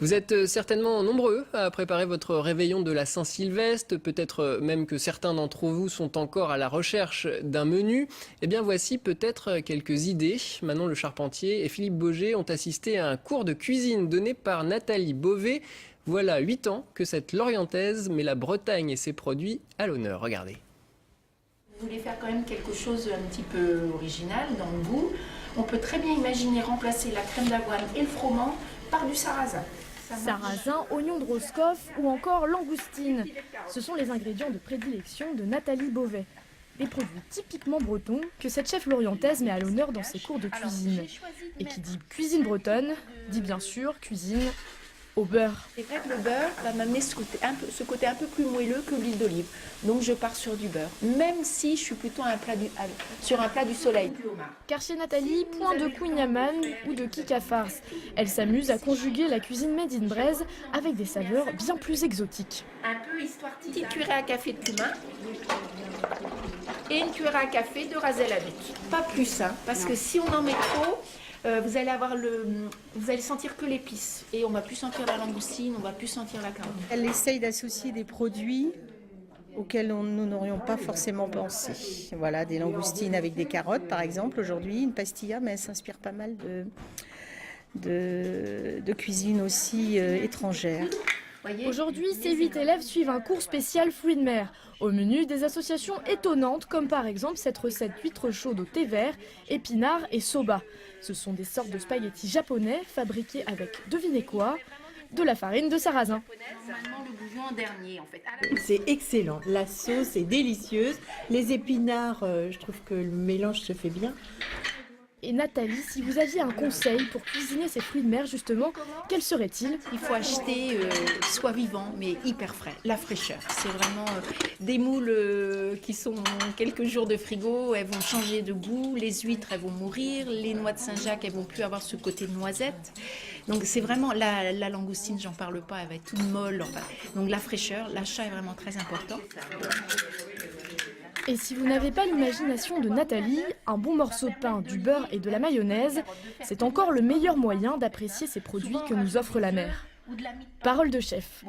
Vous êtes certainement nombreux à préparer votre réveillon de la Saint-Sylvestre, peut-être même que certains d'entre vous sont encore à la recherche d'un menu. Eh bien voici peut-être quelques idées. Manon Le Charpentier et Philippe Boger ont assisté à un cours de cuisine donné par Nathalie Beauvais. Voilà 8 ans que cette Lorientaise met la Bretagne et ses produits à l'honneur. Regardez. Vous voulez faire quand même quelque chose un petit peu original dans le goût. On peut très bien imaginer remplacer la crème d'avoine et le froment par du sarrasin. Sarrasin, oignons de Roscoff ou encore langoustine. Ce sont les ingrédients de prédilection de Nathalie Beauvais. Des produits typiquement bretons que cette chef lorientaise met à l'honneur dans ses cours de cuisine. Et qui dit cuisine bretonne, dit bien sûr cuisine au beurre. C'est vrai que le beurre va m'amener ce côté un peu plus moelleux que l'huile d'olive. Donc je pars sur du beurre, même si je suis plutôt sur un plat du soleil. Car chez Nathalie, point de kouign-amann ou de kikafars. Elle s'amuse à conjuguer la cuisine made in Braise avec des saveurs bien plus exotiques. Un peu histoire petite cuillerée à café de cumin et une cuillerée à café de rasel à nuque. Pas plus, hein, parce que si on en met trop, vous allez sentir que l'épice et on va plus sentir la langoustine, on va plus sentir la carotte. Elle essaye d'associer des produits auxquels nous n'aurions pas forcément pensé. Voilà, des langoustines avec des carottes par exemple aujourd'hui, une pastilla, mais elle s'inspire pas mal de cuisine aussi étrangère. Aujourd'hui, ces 8 élèves suivent un cours spécial fruits de mer. Au menu, des associations étonnantes, comme par exemple cette recette d'huîtres chaudes au thé vert, épinards et soba. Ce sont des sortes de spaghettis japonais fabriqués avec, devinez quoi, de la farine de sarrasin. C'est excellent, la sauce est délicieuse, les épinards, je trouve que le mélange se fait bien. Et Nathalie, si vous aviez un conseil pour cuisiner ces fruits de mer justement, quel serait-il? Il faut acheter soit vivant mais hyper frais, la fraîcheur. C'est vraiment des moules qui sont quelques jours de frigo, elles vont changer de goût, les huîtres elles vont mourir, les noix de Saint-Jacques elles vont plus avoir ce côté noisette. Donc c'est vraiment la langoustine, j'en parle pas, elle va être toute molle. Enfin, donc la fraîcheur, l'achat est vraiment très important. Et si vous n'avez pas l'imagination de Nathalie, un bon morceau de pain, du beurre et de la mayonnaise, c'est encore le meilleur moyen d'apprécier ces produits que nous offre la mer. Parole de chef.